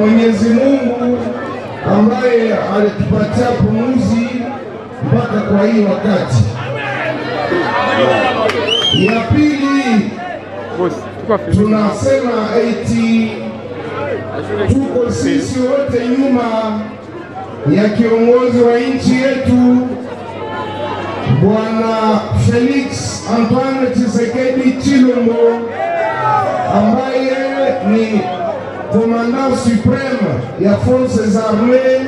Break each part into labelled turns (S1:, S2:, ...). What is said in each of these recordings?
S1: Mwenyezi Mungu ambaye alitupatia pumzi mpaka kwa hii wakati. Ya pili, tunasema eti tuko sisi wote nyuma ya kiongozi wa nchi yetu Bwana Felix Antoine Tshisekedi Tshilombo ambaye ni Commandant supreme ya Forces Armées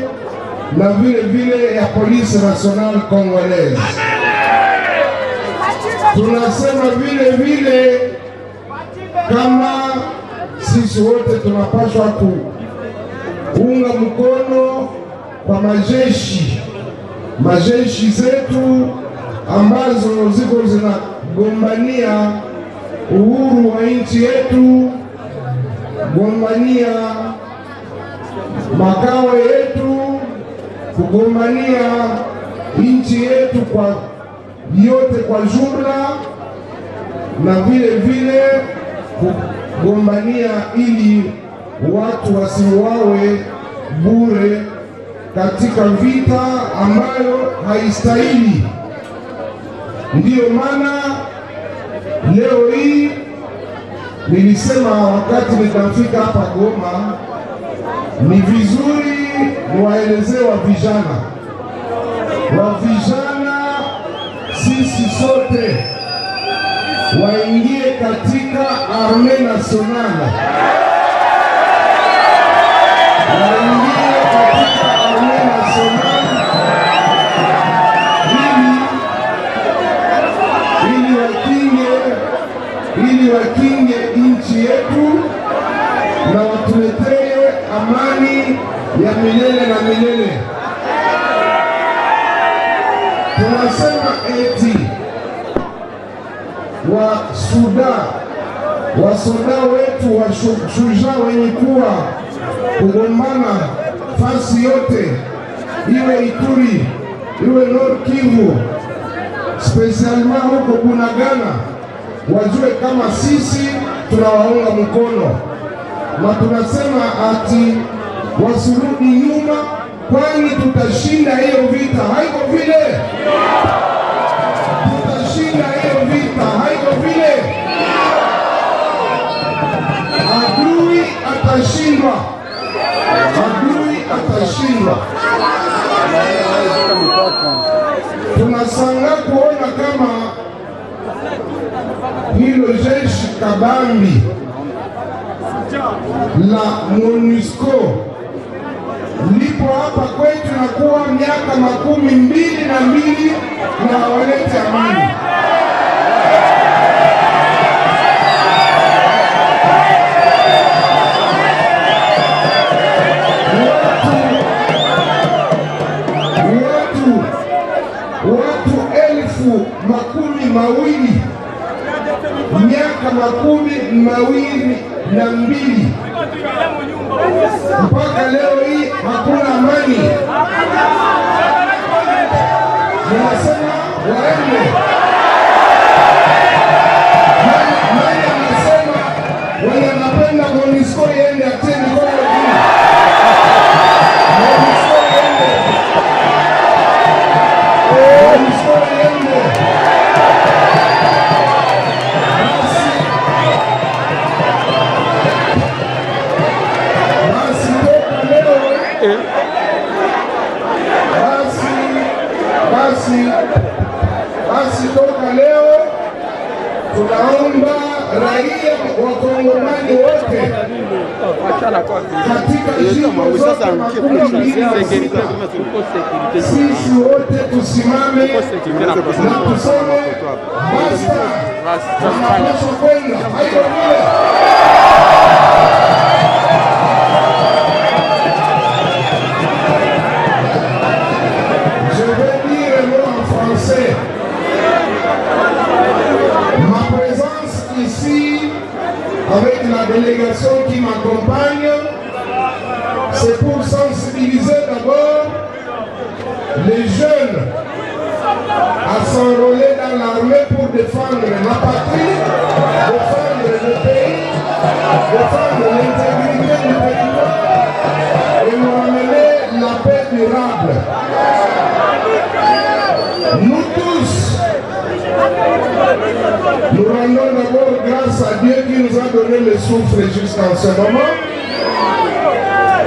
S1: na vile vile ya Police Nationale Congolaise. Tunasema vile vile kama sisi wote tunapaswa kuunga mkono kwa majeshi zetu ambazo ziko zinagombania uhuru wa nchi yetu, kugombania makao yetu, kugombania nchi yetu kwa yote kwa jumla, na vile vile kugombania ili watu wasiuawe bure katika vita ambayo haistahili. Ndiyo maana leo hii nilisema wakati nitafika hapa Goma, ni vizuri niwaelezee wa vijana sisi sote waingie katika Armée Nationale, waingie katika Armée Nationale ili wakinge nchi yetu na watuletee amani ya milele na milele. Tunasema eti wasoda wetu washujaa wenye kuwa kugombana fasi yote, iwe Ituri, iwe Nord Kivu, spesialima huko Bunagana, wajue kama sisi tunawaunga mkono, na tunasema ati wasirudi nyuma, kwani tutashinda hiyo vita. Haiko vile? Tutashinda hiyo vita, haiko vile? Adui atashindwa, adui atashindwa. Tunasanga kuona kama hilo jeshi kabambi la MONUSCO lipo hapa kwetu na kuwa miaka 22 na hawalete amani. Watu 20,000 miaka 22 mpaka leo hii hakuna amani. Wanasema waende. Nani anasema wanapenda MONUSCO iende atende kwa wengine? MONUSCO iende. MONUSCO iende. Basi toka leo tunaomba raia wa Kongomani wote katika jimbo zote 16 sisi wote tusimame na tuseme basta, tunapaswa kwenda. Haiko vile? Ma présence ici avec la délégation qui m'accompagne, c'est pour sensibiliser d'abord les jeunes à s'enrôler dans l'armée pour défendre la patrie, défendre le pays, défendre l'intégrité du territoire et nous ramener la paix durable. Nous tous, nous rendons d'abord grâce à Dieu qui nous a donné le souffle jusqu'en ce moment.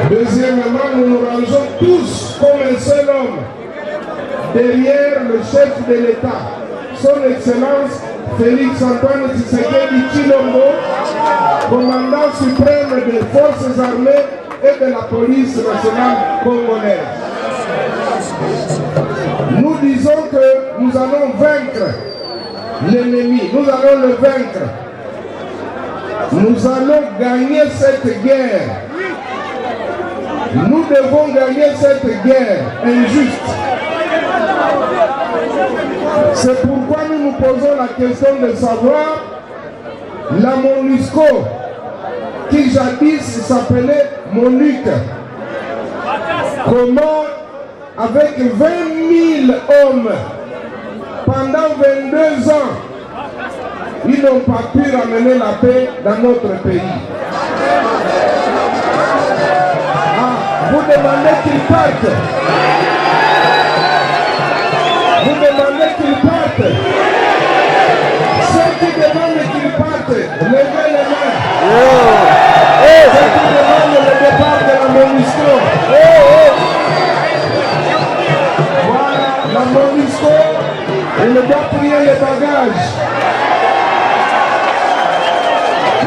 S1: Deuxièmement, nous nous rangeons tous comme un seul homme derrière le chef de l'État, son Excellence Félix Antoine Tshisekedi Tshilombo, commandant suprême des forces armées et de la police nationale congolaise. Nous disons que nous allons vaincre l'ennemi, nous allons le vaincre. Nous allons gagner cette guerre. Nous devons gagner cette guerre injuste. C'est pourquoi nous nous posons la question de savoir la MONUSCO, qui jadis s'appelait MONUC, comment avec 20 000 hommes pendant 22 ans, ils n'ont pas pu ramener la paix dans notre pays. Vous demandez qu'ils partent. Vous demandez qu'ils partent. Ceux qui demandent qu'ils partent, levez les mains. Ceux qui demandent le départ de la MONUSCO. Voilà, la MONUSCO, elle doit plier les bagages.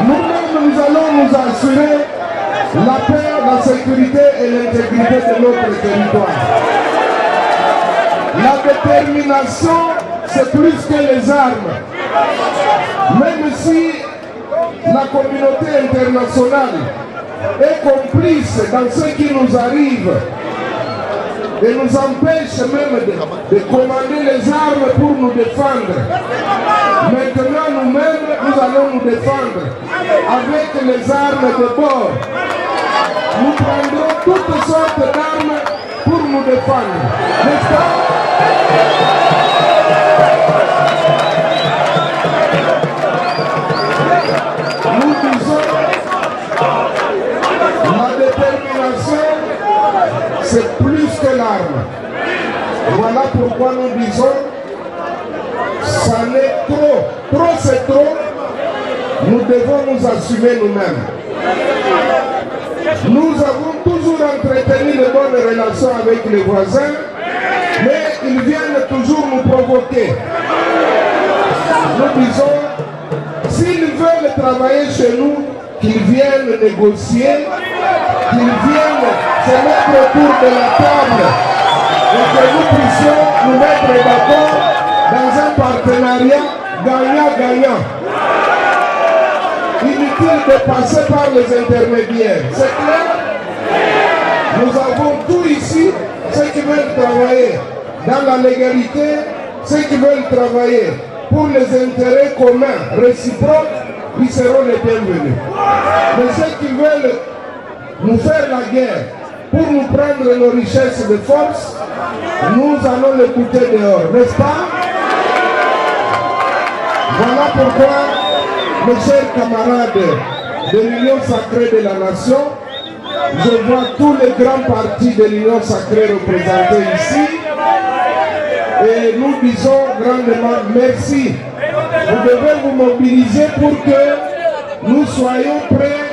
S1: Nous-mêmes, nous allons nous assurer la paix, la sécurité et l'intégrité de notre territoire. La détermination, c'est plus que les armes. Même si la communauté internationale est complice dans ce qui nous arrive et nous empêche même de commander les armes pour nous défendre, maintenant nous-mêmes, nous allons nous défendre avec les armes de bord. Nous prendrons toutes sortes d'armes pour nous défendre. N'est-ce pas? Nous disons, la détermination, c'est plus que l'arme. Voilà pourquoi nous disons, ça n'est trop. Trop c'est trop. Nous devons nous assumer nous-mêmes. Nous avons toujours entretenu de bonnes relations avec les voisins, mais ils viennent toujours nous provoquer. Nous disons, s'ils veulent travailler chez nous, qu'ils viennent négocier, qu'ils viennent se mettre autour de la table et que nous puissions nous mettre d'accord dans un partenariat gagnant-gagnant. Inutile de passer par les intermédiaires. C'est clair? Nous avons tout ici, ceux qui veulent travailler dans la légalité, ceux qui veulent travailler pour les intérêts communs, réciproques, ils seront les bienvenus. Mais ceux qui veulent nous faire la guerre pour nous prendre nos richesses de force, nous allons les couper dehors, n'est-ce pas? Voilà pourquoi, mes chers camarades de l'Union sacrée de la nation, je vois tous les grands partis de l'Union sacrée représentés ici et nous disons grandement merci. Vous devez vous mobiliser pour que nous soyons prêts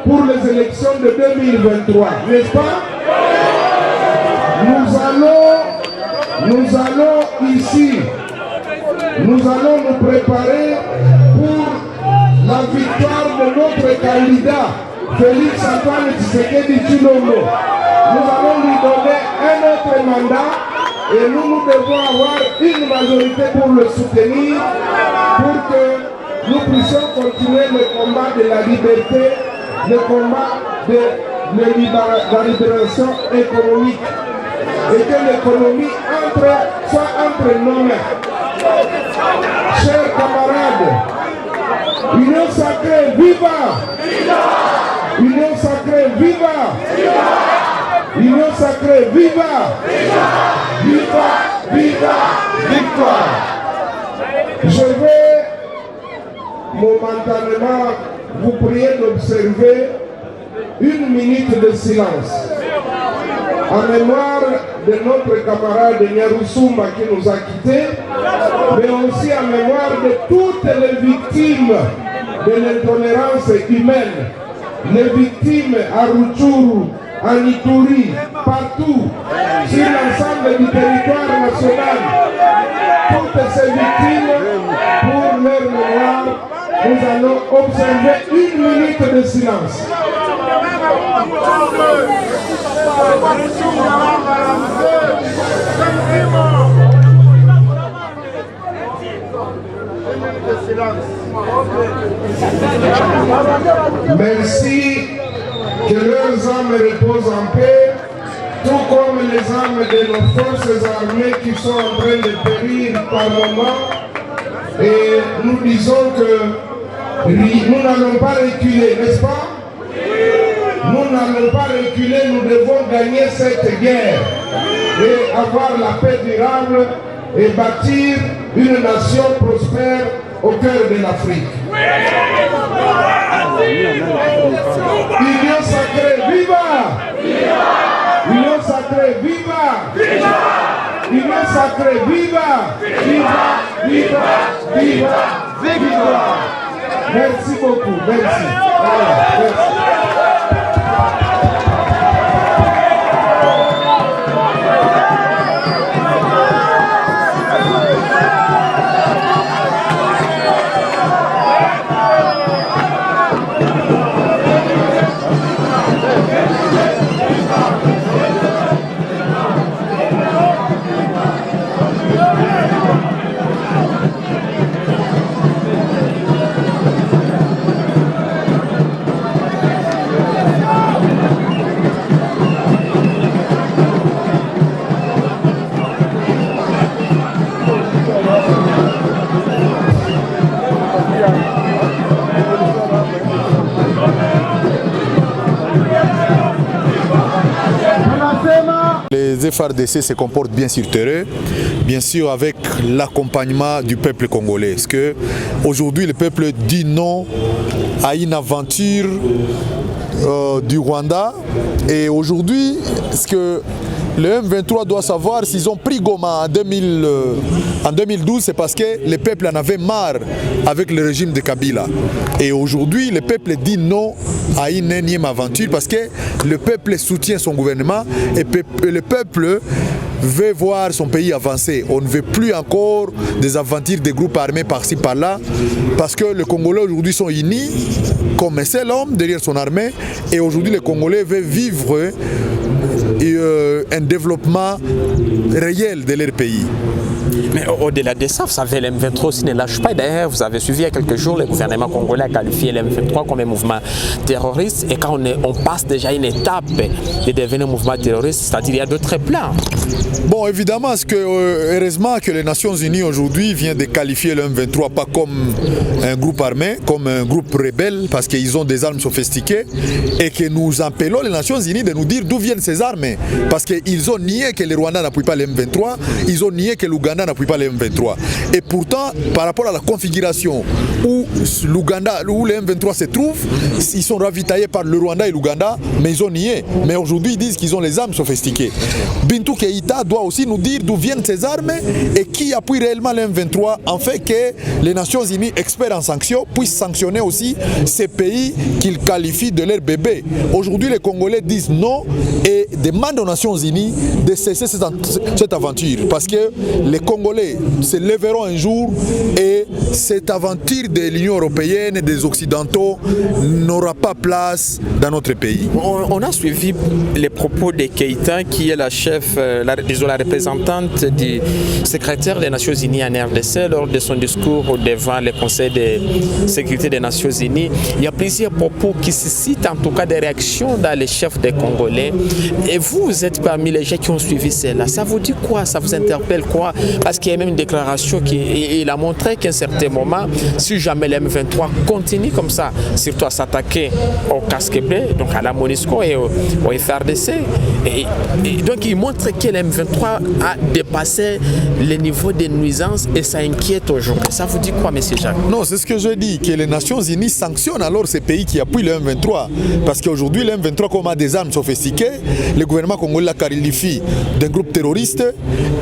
S1: pour les élections de 2023, n'est-ce pas? Nous allons ici, nous allons nous préparer pour la victoire de notre candidat, Félix Antoine Tshisekedi Tshilombo. Nous allons lui donner un autre mandat et nous devons avoir une majorité pour le soutenir pour que nous puissions continuer le combat de la liberté, le combat de la libération économique et que l'économie soit entre nos mains. Chers camarades, Union sacrée, viva! Union sacrée, viva! Union sacrée, viva! Viva! Viva! Victoire! Je vais momentanément vous prier d'observer 1 minute de silence en mémoire de notre camarade Nyarusumba qui nous a quittés, mais aussi en mémoire de toutes les victimes de l'intolérance humaine, les victimes à Rutshuru, à Ituri, partout, sur l'ensemble du territoire national. Toutes ces victimes, pour leur mémoire, nous allons observer 1 minute de silence. Merci, que leurs âmes reposent en paix, tout comme les âmes de nos forces armées qui sont en train de périr par moment. Et nous disons que nous n'allons pas reculer, n'est-ce pas? Nous n'allons pas reculer, nous devons gagner cette guerre et avoir la paix durable et bâtir une nation prospère au cœur de l'Afrique. Union sacrée, viva! Union sacrée, viva! Union sacrée, viva! Viva! Viva! Viva! Viva! Merci beaucoup, merci. Voilà, merci.
S2: Les FARDC se comportent bien sur terrain, bien sûr avec l'accompagnement du peuple congolais. Parce que aujourd'hui le peuple dit non à une aventure du Rwanda. Et aujourd'hui, ce que le M23 doit savoir, s'ils ont pris Goma en 2012, c'est parce que le peuple en avait marre avec le régime de Kabila. Et aujourd'hui, le peuple dit non à une énième aventure parce que le peuple soutient son gouvernement et le peuple veut voir son pays avancer. On ne veut plus encore des aventures des groupes armés par-ci par-là parce que les Congolais aujourd'hui sont unis comme un seul homme derrière son armée et aujourd'hui les Congolais veulent vivre un développement réel de leur pays.
S3: Mais au-delà de ça, vous savez, le M23 aussi ne lâche pas. D'ailleurs, vous avez suivi il y a quelques jours, le gouvernement congolais a qualifié le M23 comme un mouvement terroriste. Et quand on passe déjà une étape de devenir un mouvement terroriste, c'est-à-dire qu'il y a d'autres plans.
S2: Bon, évidemment, heureusement que les Nations Unies aujourd'hui viennent de qualifier le M23 pas comme un groupe armé, comme un groupe rebelle, parce qu'ils ont des armes sophistiquées, et que nous appelons les Nations Unies de nous dire d'où viennent ces armes. Parce qu'ils ont nié que le Rwanda n'appuie pas le M23, ils ont nié que l'Ouganda n'appuie pas le M23. Et pourtant, par rapport à la configuration où l'Ouganda, où le M23 se trouve, ils sont ravitaillés par le Rwanda et l'Ouganda, mais ils ont nié. Mais aujourd'hui, ils disent qu'ils ont les armes sophistiquées. Bintou Keïta doit aussi nous dire d'où viennent ces armes et qui appuie réellement le M23, en fait que les Nations Unies, experts en sanctions, puissent sanctionner aussi ces pays qu'ils qualifient de leur bébé. Aujourd'hui, les Congolais disent non et demandent aux Nations Unies de cesser cette aventure. Parce que les Congolais se lèveront un jour et cette aventure de l'Union européenne et des Occidentaux n'aura pas place dans notre pays.
S3: On a suivi les propos de Keïta, qui est la chef, la représentante du secrétaire des Nations Unies en RDC lors de son discours devant le Conseil de sécurité des Nations Unies. Il y a plusieurs propos qui suscitent en tout cas des réactions dans les chefs des Congolais. Et vous êtes parmi les gens qui ont suivi cela. Ça vous dit quoi? Ça vous interpelle quoi? Parce qu'il y a même une déclaration il a montré qu'à un certain moment, si jamais les M23 continuent comme ça, surtout à s'attaquer au casque bleu, donc à la MONUSCO et au FARDC, et donc il montre que les M23 a dépassé le niveau de nuisance et ça inquiète aujourd'hui. Ça vous dit quoi, M. Jacques?
S2: Non, c'est ce que je dis, que les Nations Unies sanctionnent alors ces pays qui appuient le M23. Parce qu'aujourd'hui, le M23, comme a des armes sophistiquées, le gouvernement congolais la qualifie d'un groupe terroriste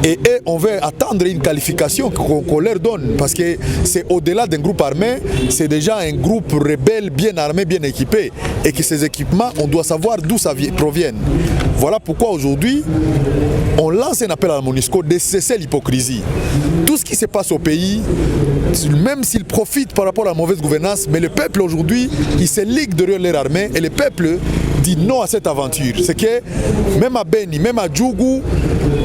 S2: et on veut attendre une qualification qu'on leur donne. Parce que c'est au-delà d'un groupe armé, c'est déjà un groupe rebelle bien armé, bien équipé. Et que ces équipements, on doit savoir d'où ça provient. Voilà pourquoi aujourd'hui, on lance un appel à la MONUSCO de cesser l'hypocrisie. Tout ce qui se passe au pays, même s'ils profitent par rapport à la mauvaise gouvernance, mais le peuple aujourd'hui, il se ligue derrière leur armée et le peuple dit non à cette aventure. C'est que même à Beni, même à Djougou,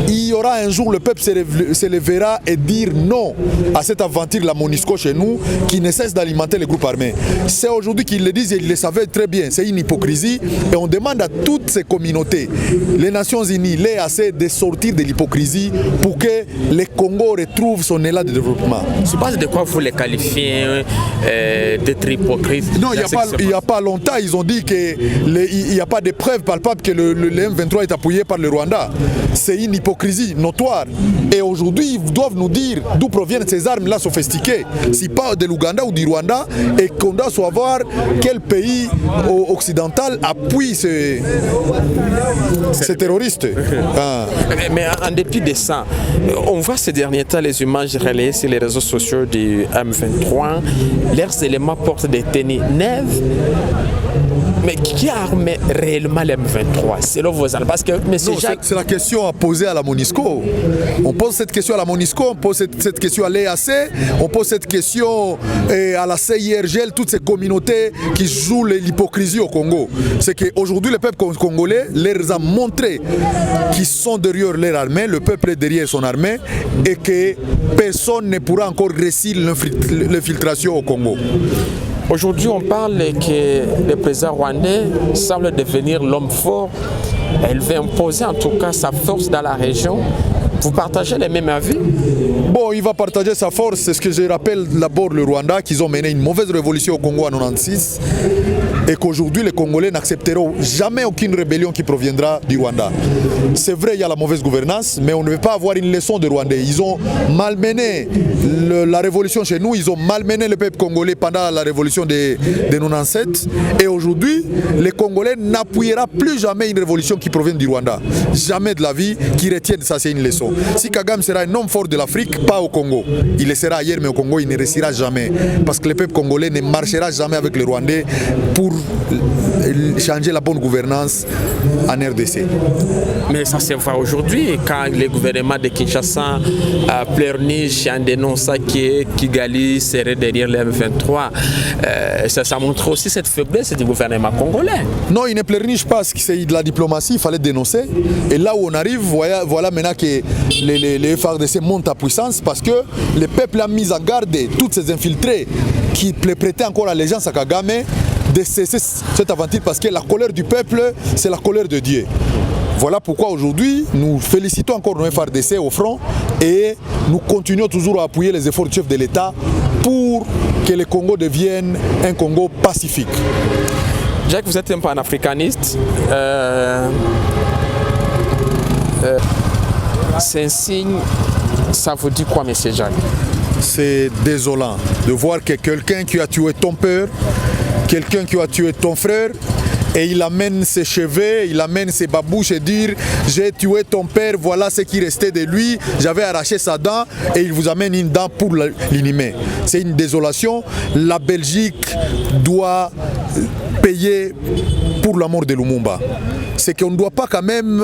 S2: il y aura un jour le peuple se lèvera et dire non à cette aventure, la MONUSCO chez nous, qui ne cesse d'alimenter les groupes armés. C'est aujourd'hui qu'ils le disent et ils le savaient très bien. C'est une hypocrisie et on demande à toutes ces communautés, les Nations Unies, les AC, de sortir de l'hypocrisie pour que le Congo retrouve son élan de développement.
S3: Sur base de quoi vous les qualifiez d'être hypocrites?
S2: Non, il n'y a pas longtemps, ils ont dit qu'il n'y a pas de preuves palpables que le M23 est appuyé par le Rwanda. C'est une hypocrisie notoire. Et aujourd'hui, ils doivent nous dire d'où proviennent ces armes-là sophistiquées. Si pas de l'Ouganda ou du Rwanda, et qu'on doit savoir quel pays occidental appuie ces terroristes.
S3: Mais en dépit de ça, on voit ces derniers temps les images relayées sur les réseaux sociaux du M23. Leurs éléments portent des tenues neuves. Mais qui a armé réellement les M23 selon vos armes? Parce que
S2: c'est la question à poser à la MONUSCO. On pose cette question à la MONUSCO, on pose cette question à l'EAC, on pose cette question à la CIRGL, toutes ces communautés qui jouent l'hypocrisie au Congo. C'est qu'aujourd'hui, le peuple congolais leur a montré qu'ils sont derrière leur armée, le peuple est derrière son armée et que personne ne pourra encore réussir l'infiltration au Congo.
S3: Aujourd'hui, on parle que le président rwandais semble devenir l'homme fort. Elle veut imposer en tout cas sa force dans la région. Vous partagez les mêmes avis?
S2: Bon, il va partager sa force. C'est ce que je rappelle d'abord le Rwanda, qu'ils ont mené une mauvaise révolution au Congo en 1996 et qu'aujourd'hui les Congolais n'accepteront jamais aucune rébellion qui proviendra du Rwanda. C'est vrai, il y a la mauvaise gouvernance, mais on ne veut pas avoir une leçon de Rwandais. Ils ont malmené la révolution chez nous, ils ont malmené le peuple congolais pendant la révolution de 1997 et aujourd'hui, les Congolais n'appuieront plus jamais une révolution qui provient du Rwanda. Jamais de la vie qui retienne ça, c'est une leçon. Si Kagame sera un homme fort de l'Afrique, pas au Congo. Il le sera ailleurs, mais au Congo, il ne réussira jamais. Parce que le peuple congolais ne marchera jamais avec les Rwandais pour changer la bonne gouvernance en RDC.
S3: Mais ça se voit aujourd'hui, quand le gouvernement de Kinshasa pleurniche en dénonçant que Kigali serait derrière le M23, ça montre aussi cette faiblesse du gouvernement congolais.
S2: Non, il ne pleurniche pas, c'est de la diplomatie, il fallait dénoncer. Et là où on arrive, voilà maintenant que les FARDC montent à puissance parce que le peuple a mis en garde toutes ces infiltrés qui prêtaient encore allégeance à Kagame de cesser cette aventure parce que la colère du peuple, c'est la colère de Dieu. Voilà pourquoi aujourd'hui, nous félicitons encore nos FARDC au front et nous continuons toujours à appuyer les efforts du chef de l'État pour que le Congo devienne un Congo pacifique.
S3: Jacques, vous êtes un panafricaniste. C'est un signe, ça vous dit quoi, M. Jacques?
S2: C'est désolant de voir que quelqu'un qui a tué ton père, quelqu'un qui a tué ton frère, et il amène ses cheveux, il amène ses babouches et dire j'ai tué ton père, voilà ce qui restait de lui, j'avais arraché sa dent et il vous amène une dent pour l'inhumer. C'est une désolation. La Belgique doit payer pour la mort de Lumumba. C'est qu'on ne doit pas quand même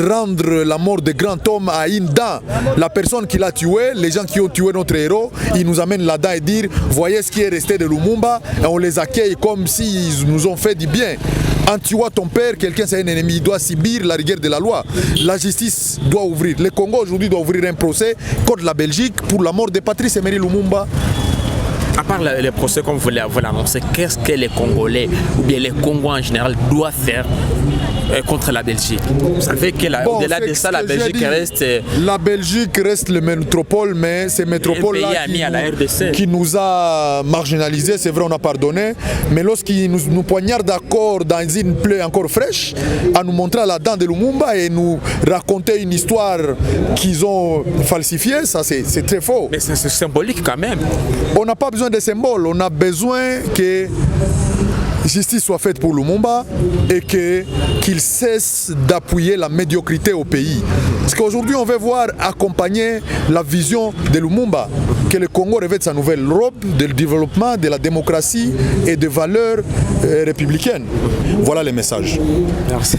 S2: rendre la mort de grand homme à une dent. La personne qui l'a tué, les gens qui ont tué notre héros, ils nous amènent la dent et dire voyez ce qui est resté de Lumumba et on les accueille comme s'ils nous ont fait du bien. En tuant ton père, quelqu'un c'est un ennemi, il doit subir la rigueur de la loi. La justice doit ouvrir. Le Congo aujourd'hui doit ouvrir un procès contre la Belgique pour la mort de Patrice Emery Lumumba.
S3: À part les procès comme vous l'avez annoncé, qu'est-ce que les Congolais ou bien les Congolais en général doivent faire contre la Belgique. Vous savez qu'au-delà de ça, la Belgique reste...
S2: La Belgique reste le métropole, mais ces métropoles-là qui nous a marginalisés, c'est vrai, on a pardonné, mais lorsqu'ils nous poignardent d'accord dans une plaie encore fraîche, à nous montrer à la dent de Lumumba et nous raconter une histoire qu'ils ont falsifiée, ça c'est très faux.
S3: Mais c'est symbolique quand même.
S2: On n'a pas besoin de symboles, on a besoin que justice soit faite pour Lumumba et qu'il cesse d'appuyer la médiocrité au pays. Parce qu'aujourd'hui, on veut voir accompagner la vision de Lumumba, que le Congo revête sa nouvelle robe de développement, de la démocratie et de valeurs républicaines. Voilà les messages.
S3: Merci.